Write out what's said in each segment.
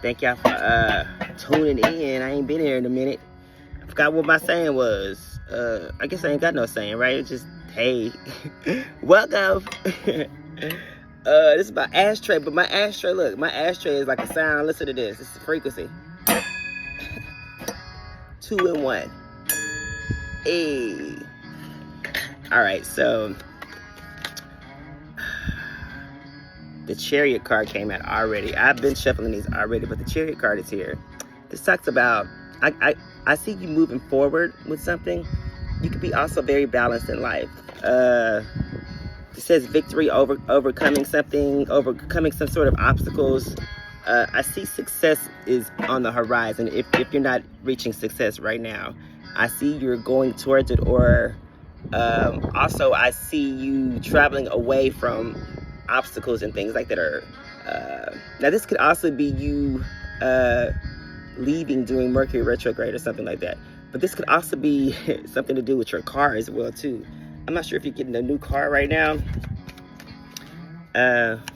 Thank y'all for tuning in. I ain't been here in a minute. I forgot what my saying was. I guess I ain't got no saying, right? It's just, hey, welcome. This is my ashtray, but my ashtray, look, my ashtray is like a sound. Listen to this. This is frequency. 2 in 1. Hey. All right, so the Chariot card came out already. I've been shuffling these already, but the Chariot card is here. This talks about, I see you moving forward with something. You could be also very balanced in life. It says victory over overcoming something, overcoming some sort of obstacles. I see success is on the horizon if you're not reaching success right now. I see you're going towards it, or also I see you traveling away from obstacles and things like that. Are now this could also be you leaving during Mercury retrograde or something like that. But this could also be something to do with your car as well too. I'm not sure if you're getting a new car right now.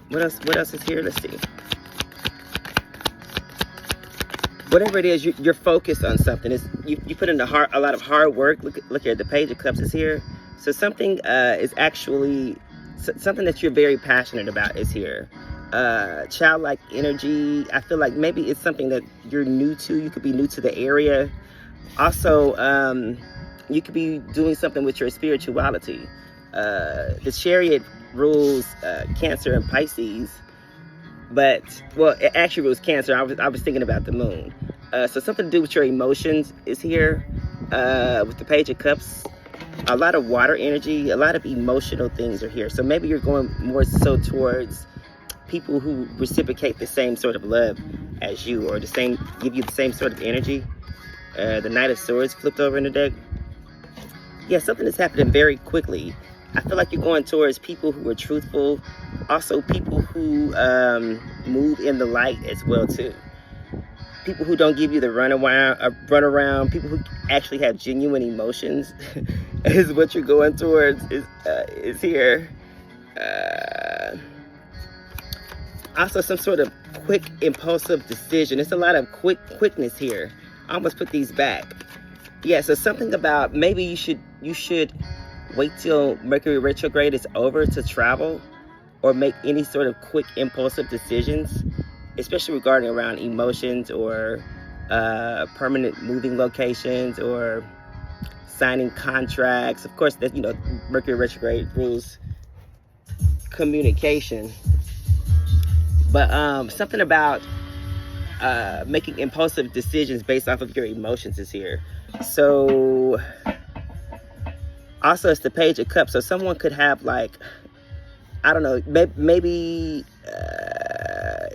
What else is here? Let's see. Whatever it is, you're focused on something. It's, you put in a lot of hard work. Look here, the Page of Cups is here. So something is actually something that you're very passionate about is here. Childlike energy. I feel like maybe it's something that you're new to. You could be new to the area. Also, you could be doing something with your spirituality. The Chariot rules Cancer and Pisces, but, well, it actually rules Cancer. I was thinking about the moon. So something to do with your emotions is here. With the Page of Cups, a lot of water energy, a lot of emotional things are here. So maybe you're going more so towards people who reciprocate the same sort of love as you, or give you the same sort of energy. The Knight of Swords flipped over in the deck. Yeah, something is happening very quickly. I feel like you're going towards people who are truthful. Also, people who move in the light as well too. People who don't give you the run around. People who actually have genuine emotions is what you're going towards. Is here. Also, some sort of quick, impulsive decision. It's a lot of quickness here. I almost put these back. Yeah, so something about maybe you should wait till Mercury retrograde is over to travel or make any sort of quick, impulsive decisions, especially regarding around emotions or permanent moving locations or signing contracts. Of course, that, you know, Mercury retrograde rules communication. But something about making impulsive decisions based off of your emotions is here. So also it's the Page of Cups. So someone could have, like, I don't know, maybe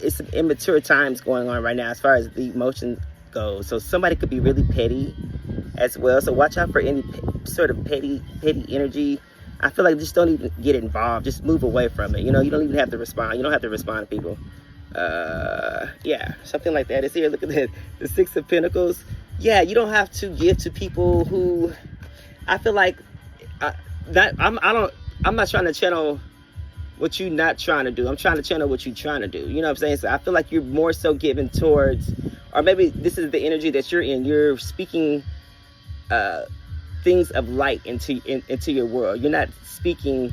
it's some immature times going on right now as far as the emotion goes. So somebody could be really petty as well. So watch out for any sort of petty energy. I feel like just don't even get involved. Just move away from it. You know, you don't even have to respond. You don't have to respond to people. Yeah, something like that is here. Look at that, the Six of Pentacles. Yeah, you don't have to give to people who, I feel like, I'm not trying to channel what you're not trying to do. I'm trying to channel what you're trying to do. You know what I'm saying? So I feel like you're more so given towards, or maybe this is the energy that you're in. You're speaking things of light into your world. You're not speaking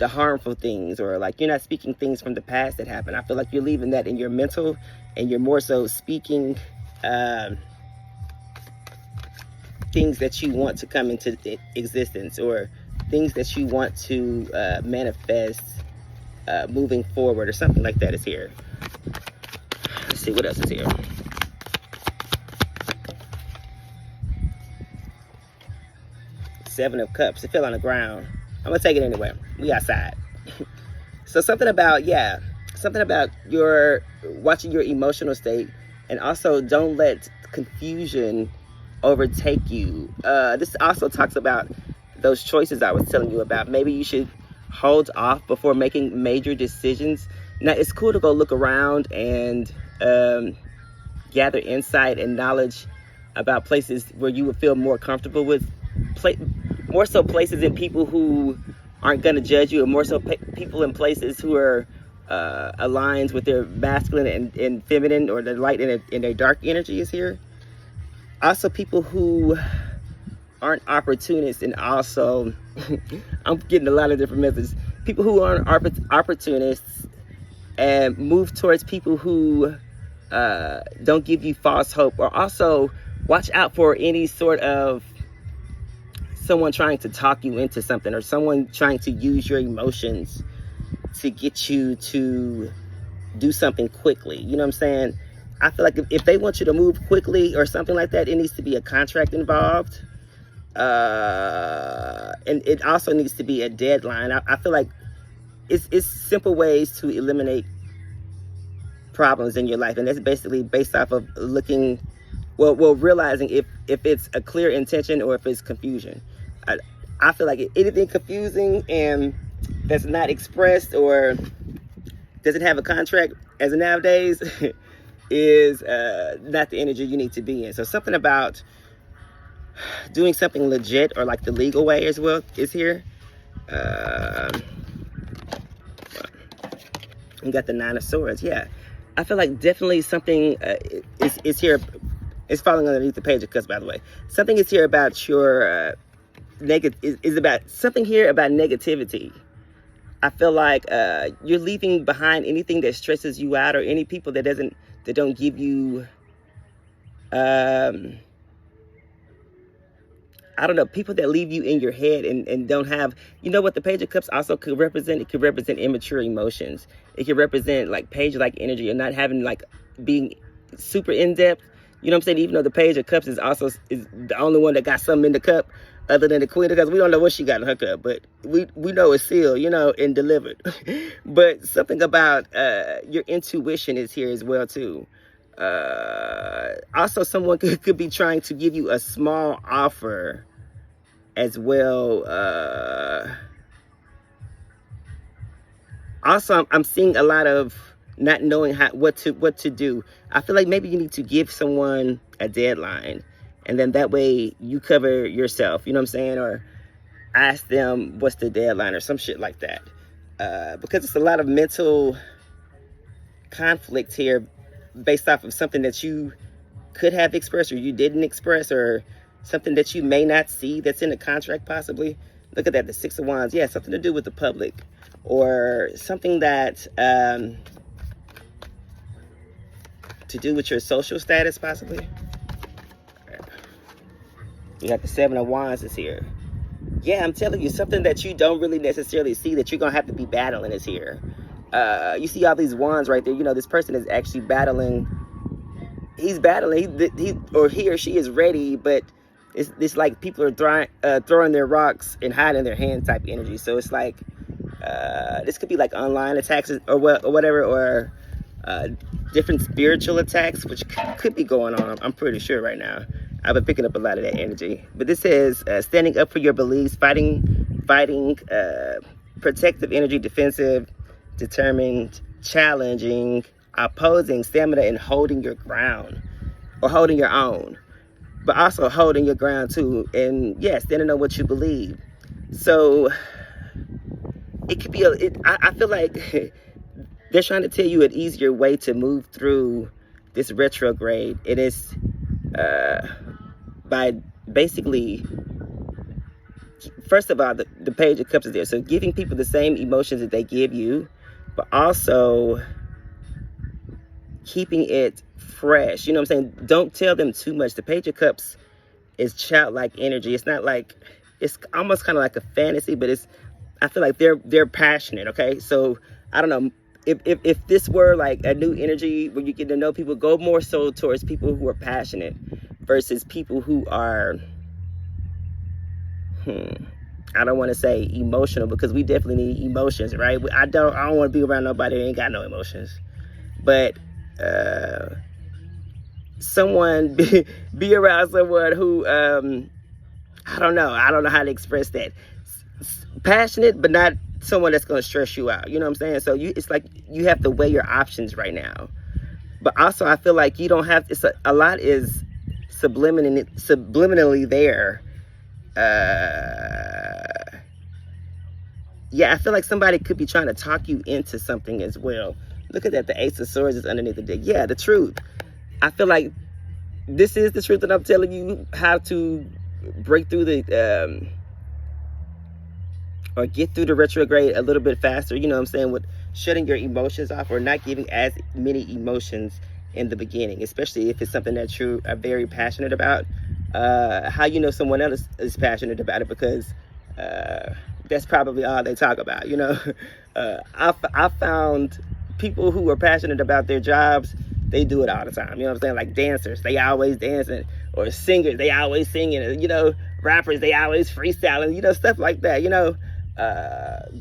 the harmful things, or like you're not speaking things from the past that happened. I feel like you're leaving that in your mental, and you're more so speaking things that you want to come into existence, or things that you want to manifest moving forward, or something like that is here. Let's see what else is here. Seven of Cups. It fell on the ground. I'm gonna take it anyway. We outside. So something about your watching your emotional state, and also don't let confusion overtake you. This also talks about those choices I was telling you about. Maybe you should hold off before making major decisions. Now, it's cool to go look around and gather insight and knowledge about places where you would feel more comfortable with, more so places and people who aren't going to judge you, or more so people in places who are aligns with their masculine and feminine, or the light and their dark energy is here. Also, people who aren't opportunists, and also I'm getting a lot of different methods. People who aren't opportunists and move towards people who don't give you false hope, or also watch out for any sort of someone trying to talk you into something, or someone trying to use your emotions to get you to do something quickly. You know what I'm saying? I feel like if they want you to move quickly or something like that, it needs to be a contract involved. And it also needs to be a deadline. I feel like it's simple ways to eliminate problems in your life, and that's basically based off of looking, realizing if it's a clear intention or if it's confusion. I feel like anything confusing and that's not expressed or doesn't have a contract as of nowadays is not the energy you need to be in. So something about doing something legit, or like the legal way as well, is here. You got the Nine of Swords. Yeah, I feel like definitely something is here. It's falling underneath the Page of Cups, by the way. Something is here about your is about something here about negativity. I feel like you're leaving behind anything that stresses you out, or any people that don't give you I don't know, people that leave you in your head and don't have, you know what the Page of Cups also could represent? It could represent immature emotions. It could represent like page-like energy, and not having like being super in-depth. You know what I'm saying? Even though the Page of Cups is the only one that got something in the cup other than the Queen of Cups. We don't know what she got in her cup, but we know it's sealed, you know, and delivered. But something about your intuition is here as well too. Also, someone could be trying to give you a small offer as well. Also, I'm seeing a lot of not knowing what to do. I feel like maybe you need to give someone a deadline, and then that way you cover yourself. You know what I'm saying? Or ask them what's the deadline or some shit like that. Because it's a lot of mental conflict here, based off of something that you could have expressed or you didn't express, or something that you may not see that's in the contract possibly. Look at that, the Six of Wands. Yeah, something to do with the public, or something that to do with your social status possibly. You got the Seven of Wands is here. Yeah, I'm telling you, something that you don't really necessarily see that you're gonna have to be battling is here. You see all these wands right there. You know, this person is actually battling. He's battling. He or she is ready, but it's like people are throwing their rocks and hiding their hand type energy. So it's like this could be like online attacks or whatever, or different spiritual attacks, which could be going on. I'm pretty sure right now. I've been picking up a lot of that energy. But this says standing up for your beliefs, fighting, protective energy, defensive, determined, challenging, opposing, stamina, and holding your ground, or holding your own, but also holding your ground too. And yes, standing on what you believe. So it could be I feel like they're trying to tell you an easier way to move through this retrograde. It is by basically, first of all, the Page of Cups is there, so giving people the same emotions that they give you, but also keeping it fresh. You know what I'm saying? Don't tell them too much. The Page of Cups is childlike energy. It's not like, it's almost kind of like a fantasy, but I feel like they're passionate. Okay, so I don't know if this were like a new energy where you get to know people, go more so towards people who are passionate versus people who are I don't want to say emotional, because we definitely need emotions, right? I don't want to be around nobody who ain't got no emotions. But someone be around someone who I don't know how to express that. Passionate, but not someone that's going to stress you out. You know what I'm saying? So it's like you have to weigh your options right now. But also, I feel like you don't have. A lot is subliminally there. yeah, I feel like somebody could be trying to talk you into something as well. Look at that. The Ace of Swords is underneath the deck. Yeah, the truth. I feel like this is the truth that I'm telling you, how to break through the, or get through the retrograde a little bit faster. You know what I'm saying? With shutting your emotions off or not giving as many emotions in the beginning, especially if it's something that you are very passionate about. How you know someone else is passionate about it, because that's probably all they talk about, you know. I found people who are passionate about their jobs, they do it all the time, you know what I'm saying? Like dancers, they always dancing, or singers, they always singing, you know, rappers, they always freestyling, you know, stuff like that, you know.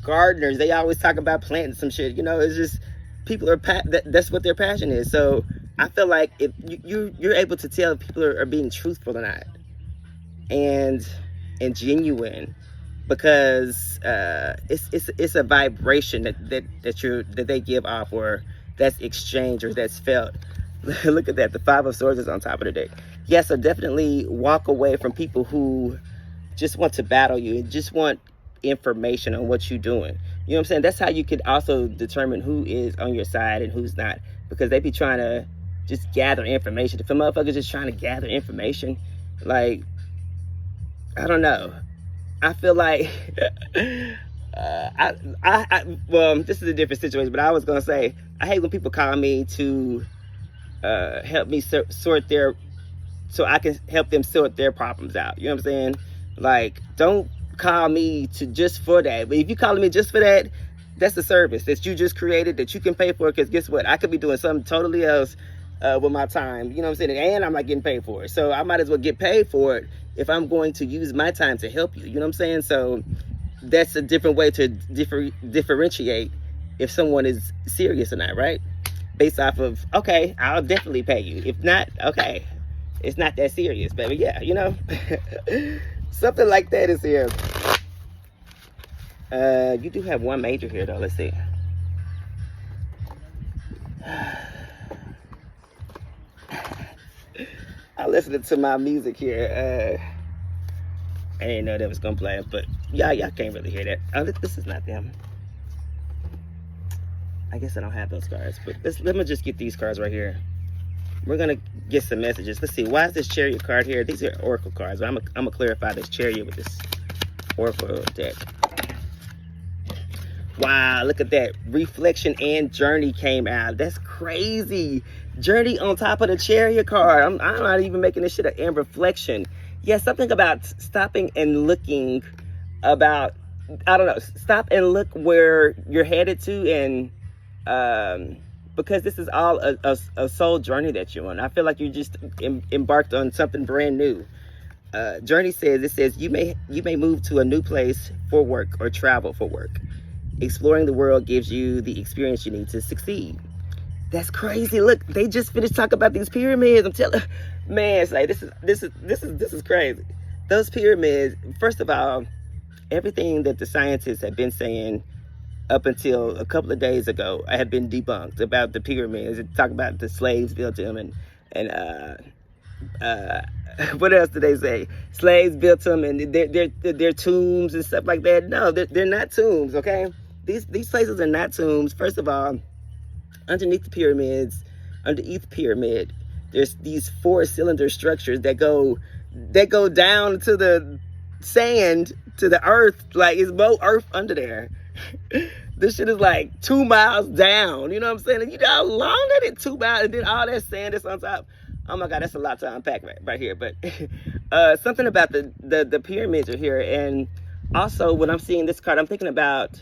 Gardeners, they always talk about planting some shit, you know. It's just people are that's what their passion is. So I feel like if you're able to tell if people are being truthful or not, and genuine, because it's a vibration that they give off, or that's exchanged, or that's felt. Look at that, the Five of Swords is on top of the deck. Yeah, so definitely walk away from people who just want to battle you and just want information on what you're doing. You know what I'm saying? That's how you could also determine who is on your side and who's not, because they be trying to just gather information. If a motherfucker's just trying to gather information, like, I don't know. I feel like well, this is a different situation, but I was gonna say, I hate when people call me to help me sort their, so I can help them sort their problems out. You know what I'm saying? Like, don't call me to just for that. But if you calling me just for that, that's a service that you just created that you can pay for, because guess what? I could be doing something totally else with my time, you know what I'm saying? And I'm not getting paid for it. So I might as well get paid for it if I'm going to use my time to help you. You know what I'm saying? So that's a different way to differentiate if someone is serious or not, right? Based off of, okay, I'll definitely pay you. If not, okay, it's not that serious, baby. Yeah, you know? Something like that is here. You do have one major here, though. Let's see. I listened to my music here. I didn't know that was gonna play, but y'all can't really hear that. Oh, this is not them. I guess I don't have those cards, but let me just get these cards right here. We're gonna get some messages. Let's see. Why is this Chariot card here? These are Oracle cards. I'm gonna clarify this Chariot with this Oracle deck. Wow, look at that. Reflection and Journey came out. That's crazy. Journey on top of the Chariot card. I'm not even making this shit and reflection. Yeah, something about stopping and looking, about, I don't know, stop and look where you're headed to, and because this is all a soul journey that you're on. I feel like you just embarked on something brand new. Journey says you may move to a new place for work or travel for work. Exploring the world gives you the experience you need to succeed. That's crazy. Look, they just finished talking about these pyramids. I'm telling, man, it's like this is crazy. Those pyramids. First of all, everything that the scientists have been saying up until a couple of days ago had been debunked about the pyramids. They talk about the slaves built them, and what else did they say? Slaves built them, and they're tombs and stuff like that. No, they're not tombs. Okay, these places are not tombs. First of all, underneath the pyramid, there's these 4-cylinder structures that go down to the sand, to the earth. Like, it's more earth under there. This shit is like 2 miles down. You know what I'm saying? And you know how long that is? 2 miles, and then all that sand that's on top. Oh my God, that's a lot to unpack right here. But something about the pyramids are here. And also, when I'm seeing this card, I'm thinking about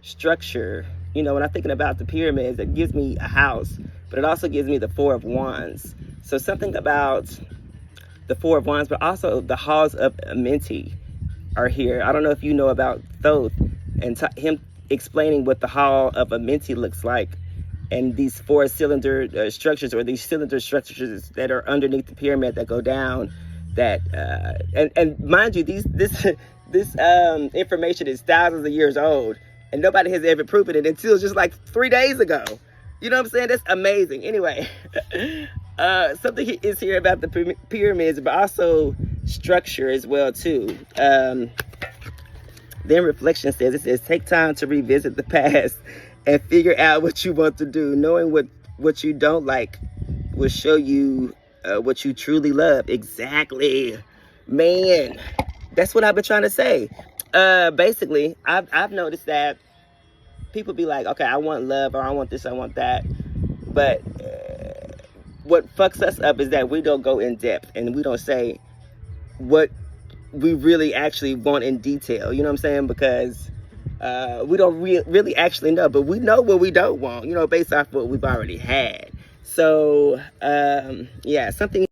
structure. You know, when I'm thinking about the pyramids, it gives me a house, but it also gives me the 4 of Wands. So something about the 4 of Wands, but also the halls of Amenti are here. I don't know if you know about Thoth and him explaining what the hall of Amenti looks like, and these 4-cylinder structures, or these cylinder structures that are underneath the pyramid that go down. That and mind you, this information is thousands of years old, and nobody has ever proven it until just like 3 days ago. You know what I'm saying? That's amazing. Anyway, something is here about the pyramids, but also structure as well too. Then reflection says, it says, take time to revisit the past and figure out what you want to do. Knowing what you don't like will show you what you truly love. Exactly. Man, that's what I've been trying to say. Basically, I've noticed that people be like, okay, I want love, or I want this, I want that. But what fucks us up is that we don't go in depth and we don't say what we really actually want in detail. You know what I'm saying? Because we don't really actually know, but we know what we don't want, you know, based off what we've already had. So, yeah, something